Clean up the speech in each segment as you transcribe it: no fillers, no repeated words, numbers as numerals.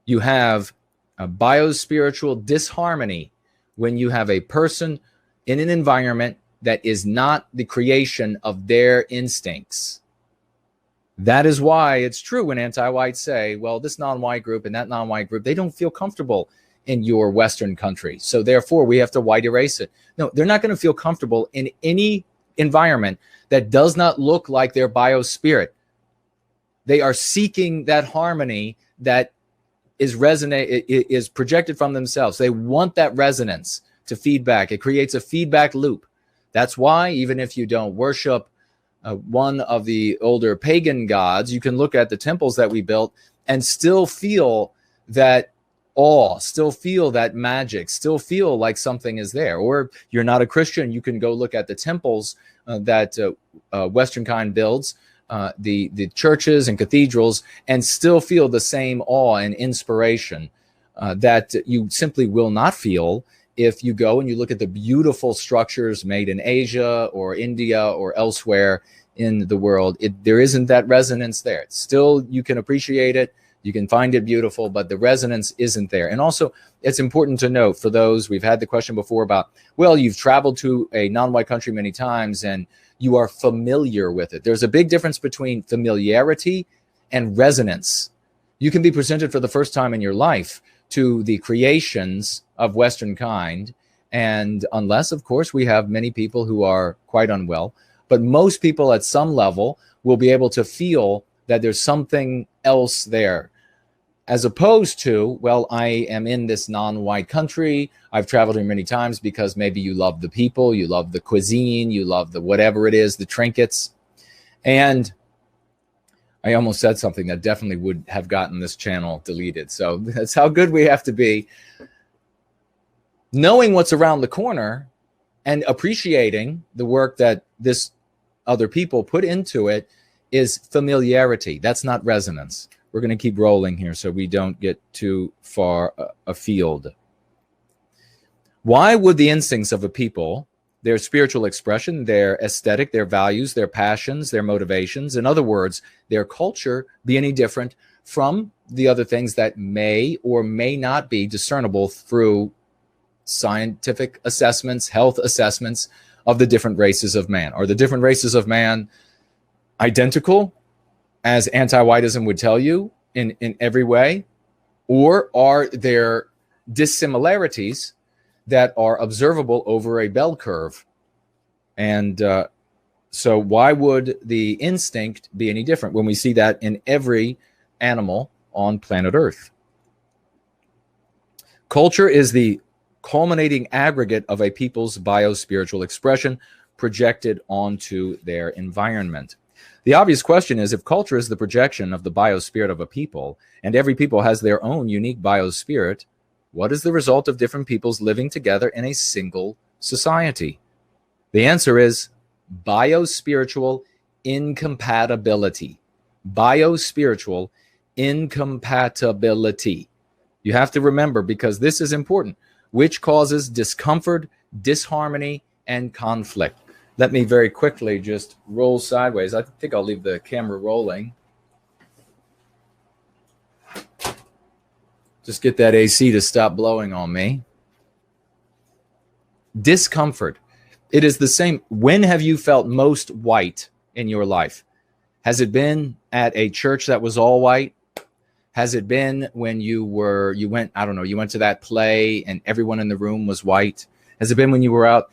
You have a biospiritual disharmony when you have a person in an environment that is not the creation of their instincts. That is why it's true when anti-whites say, well, this non-white group and that non-white group, they don't feel comfortable in your Western country, so therefore we have to white erase it. No, they're not going to feel comfortable in any environment that does not look like their biospirit. They are seeking that harmony that is projected from themselves. They want that resonance to feedback. It creates a feedback loop. That's why even if you don't worship one of the older pagan gods, you can look at the temples that we built and still feel that awe, still feel that magic, still feel like something is there. Or you're not a Christian, you can go look at the temples that Western kind builds, the churches and cathedrals, and still feel the same awe and inspiration that you simply will not feel if you go and you look at the beautiful structures made in Asia or India or elsewhere in the world. There isn't that resonance there. It's still, you can appreciate it, you can find it beautiful, but the resonance isn't there. And also, it's important to note for those, we've had the question before about, well, you've traveled to a non-white country many times and you are familiar with it. There's a big difference between familiarity and resonance. You can be presented for the first time in your life to the creations of Western kind, and unless, of course, we have many people who are quite unwell, but most people at some level will be able to feel that there's something else there, as opposed to, well, I am in this non-white country, I've traveled here many times because maybe you love the people, you love the cuisine, you love the whatever it is, the trinkets. And I almost said something that definitely would have gotten this channel deleted. So that's how good we have to be. Knowing what's around the corner and appreciating the work that this other people put into it is familiarity. That's not resonance. We're going to keep rolling here so we don't get too far afield. Why would the instincts of a people, their spiritual expression, their aesthetic, their values, their passions, their motivations, in other words, their culture, be any different from the other things that may or may not be discernible through scientific assessments, health assessments of the different races of man? Are the different races of man identical, as anti-whiteism would tell you, in every way? Or are there dissimilarities that are observable over a bell curve? And so why would the instinct be any different when we see that in every animal on planet Earth? Culture is the culminating aggregate of a people's biospiritual expression projected onto their environment. The obvious question is, if culture is the projection of the biospirit of a people, and every people has their own unique biospirit, what is the result of different peoples living together in a single society? The answer is biospiritual incompatibility. Biospiritual incompatibility. You have to remember, because this is important, which causes discomfort, disharmony, and conflict. Let me very quickly just roll sideways. I think I'll leave the camera rolling. Just get that AC to stop blowing on me. Discomfort. It is the same. When have you felt most white in your life? Has it been at a church that was all white? Has it been when you went to that play and everyone in the room was white? Has it been when you were out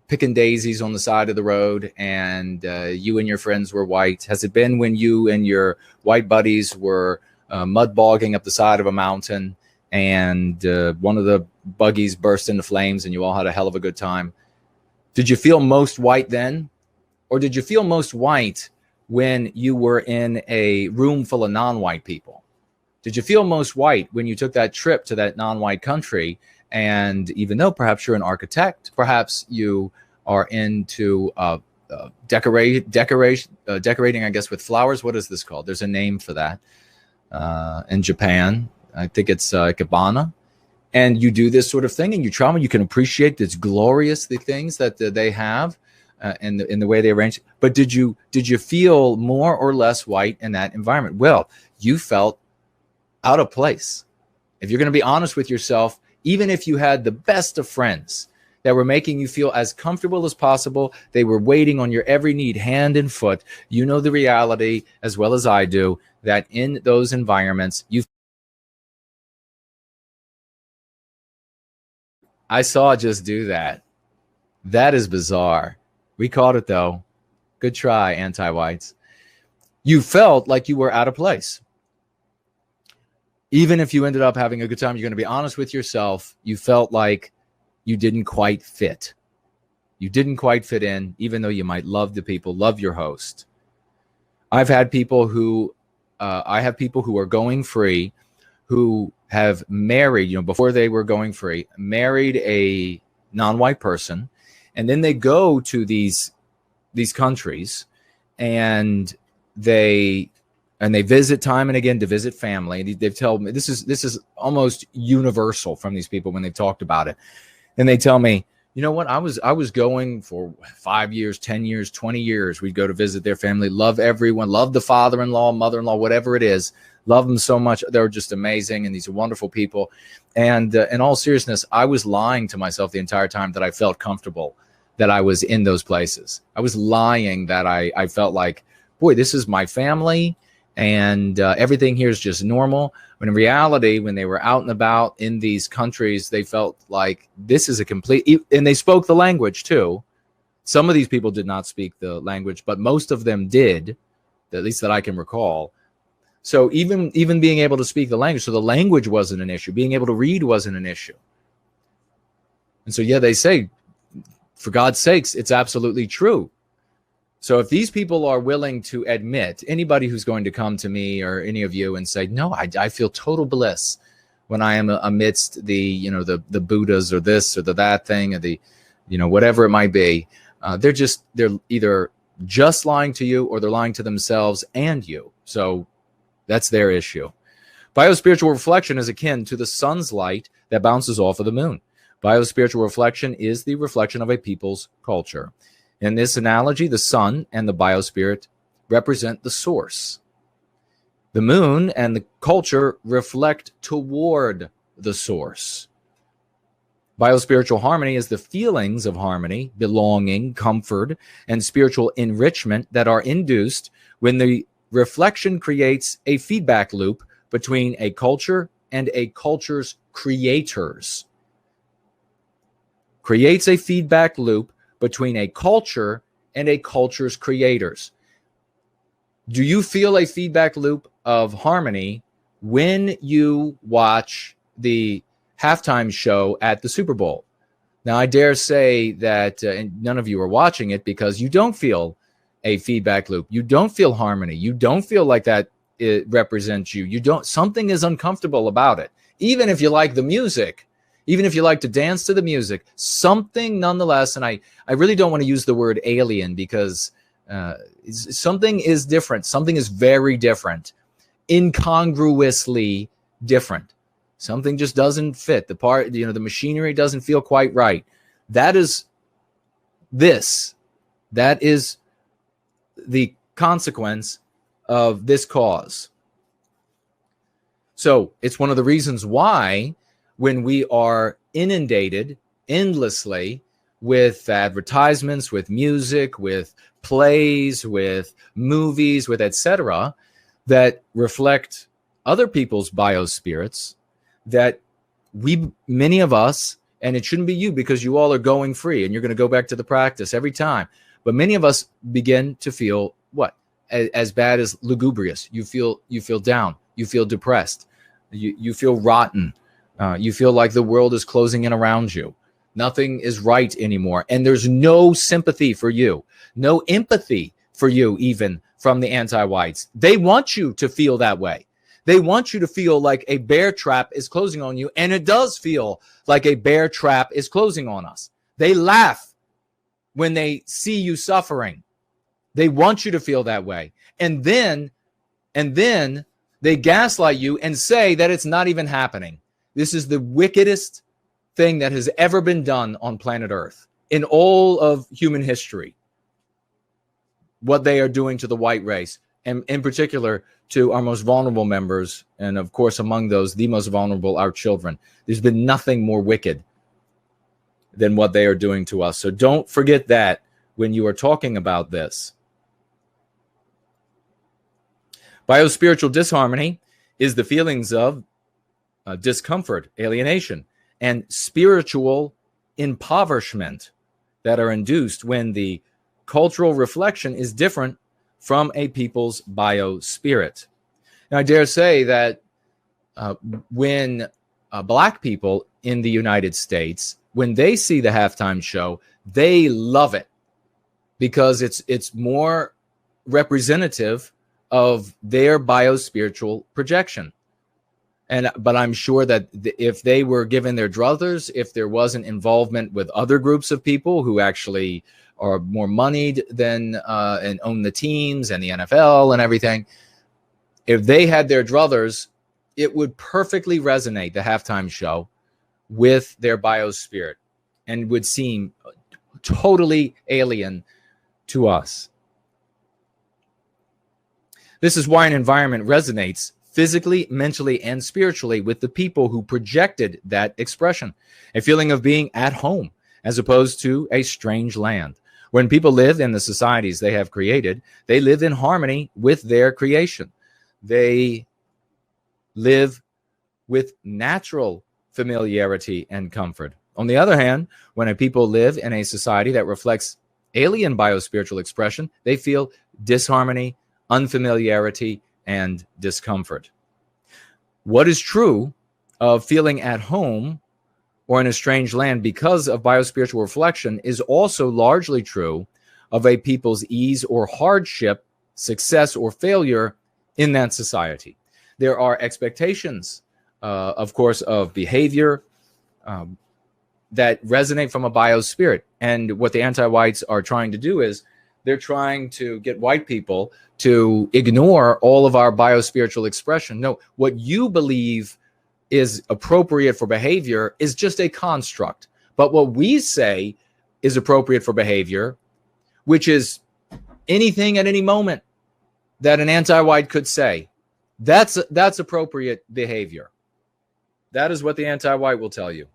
picking daisies on the side of the road and you and your friends were white? Has it been when you and your white buddies were mud bogging up the side of a mountain and one of the buggies burst into flames and you all had a hell of a good time? Did you feel most white then? Or did you feel most white when you were in a room full of non-white people? Did you feel most white when you took that trip to that non-white country? And even though perhaps you're an architect, perhaps you are into decorating, I guess, with flowers. What is this called? There's a name for that in Japan. I think it's ikebana. And you do this sort of thing, and you travel. You can appreciate this glorious the things that they have in the way they arrange. But did you feel more or less white in that environment? Well, you felt out of place. If you're going to be honest with yourself, even if you had the best of friends that were making you feel as comfortable as possible, they were waiting on your every need, hand and foot. You know the reality as well as I do, that in those environments, I saw just do that. That is bizarre. We caught it though. Good try, anti-whites. You felt like you were out of place. Even if you ended up having a good time, you're going to be honest with yourself. You felt like you didn't quite fit. You didn't quite fit in, even though you might love the people, love your host. I have people who are going free, who have married, before they were going free, married a non-white person, and then they go to these countries, and they visit time and again to visit family. They've told me this is almost universal from these people when they've talked about it. And they tell me, you know what, I was going for 5 years, 10 years, 20 years. We'd go to visit their family, love everyone, love the father-in-law, mother-in-law, whatever it is, love them so much. They're just amazing, and these are wonderful people. And in all seriousness, I was lying to myself the entire time that I felt comfortable, that I was in those places. I was lying that I felt like, boy, this is my family, and everything here is just normal. When in reality, when they were out and about in these countries, they felt like this is a complete, and they spoke the language too. Some of these people did not speak the language, but most of them did, at least that I can recall. So even being able to speak the language, so the language wasn't an issue. Being able to read wasn't an issue. And so, yeah, they say, for God's sakes, it's absolutely true. So if these people are willing to admit, anybody who's going to come to me or any of you and say, no, I feel total bliss when I am amidst the Buddhas or this or that thing or the, whatever it might be, they're either just lying to you or they're lying to themselves and you. So that's their issue. Biospiritual reflection is akin to the sun's light that bounces off of the moon. Biospiritual reflection is the reflection of a people's culture. In this analogy, the sun and the biospirit represent the source. The moon and the culture reflect toward the source. Biospiritual harmony is the feelings of harmony, belonging, comfort, and spiritual enrichment that are induced when the reflection creates a feedback loop between a culture and a culture's creators. Creates a feedback loop between a culture and a culture's creators. Do you feel a feedback loop of harmony when you watch the halftime show at the Super Bowl? Now, I dare say that none of you are watching it because you don't feel a feedback loop. You don't feel harmony. You don't feel like that it represents you. Something is uncomfortable about it. Even if you like the music, even if you like to dance to the music, something nonetheless, and I really don't want to use the word alien because something is different. Something is very different, incongruously different. Something just doesn't fit. The machinery doesn't feel quite right. That is this. That is the consequence of this cause. So it's one of the reasons why when we are inundated endlessly with advertisements, with music, with plays, with movies, with etc., that reflect other people's biospirits, that many of us, and it shouldn't be you because you all are going free and you're going to go back to the practice every time, but many of us begin to feel what? As bad as lugubrious. You feel down. You feel depressed. You feel rotten. You feel like the world is closing in around you. Nothing is right anymore. And there's no sympathy for you, no empathy for you, even from the anti-whites. They want you to feel that way. They want you to feel like a bear trap is closing on you. And it does feel like a bear trap is closing on us. They laugh when they see you suffering. They want you to feel that way. And then they gaslight you and say that it's not even happening. This is the wickedest thing that has ever been done on planet Earth in all of human history. What they are doing to the white race. and in particular to our most vulnerable members, and of course among those, the most vulnerable, our children. There's been nothing more wicked than what they are doing to us. So don't forget that when you are talking about this. Biospiritual disharmony is the feelings of discomfort, alienation, and spiritual impoverishment that are induced when the cultural reflection is different from a people's biospirit. Now, I dare say that when Black people in the United States, when they see the halftime show, they love it because it's more representative of their biospiritual projection. But I'm sure that if they were given their druthers, if there wasn't involvement with other groups of people who actually are more moneyed than and own the teams and the NFL and everything, if they had their druthers, it would perfectly resonate, the halftime show, with their biospirit and would seem totally alien to us. This is why an environment resonates physically, mentally, and spiritually with the people who projected that expression. A feeling of being at home as opposed to a strange land. When people live in the societies they have created, they live in harmony with their creation. They live with natural familiarity and comfort. On the other hand, when a people live in a society that reflects alien biospiritual expression, they feel disharmony, unfamiliarity, and discomfort. What is true of feeling at home or in a strange land because of biospiritual reflection is also largely true of a people's ease or hardship, success or failure in that society. There are expectations, of course, of behavior that resonate from a biospirit. And what the anti-whites are trying to do is they're trying to get white people to ignore all of our biospiritual expression. No, what you believe is appropriate for behavior is just a construct. But what we say is appropriate for behavior, which is anything at any moment that an anti-white could say, that's appropriate behavior. That is what the anti-white will tell you.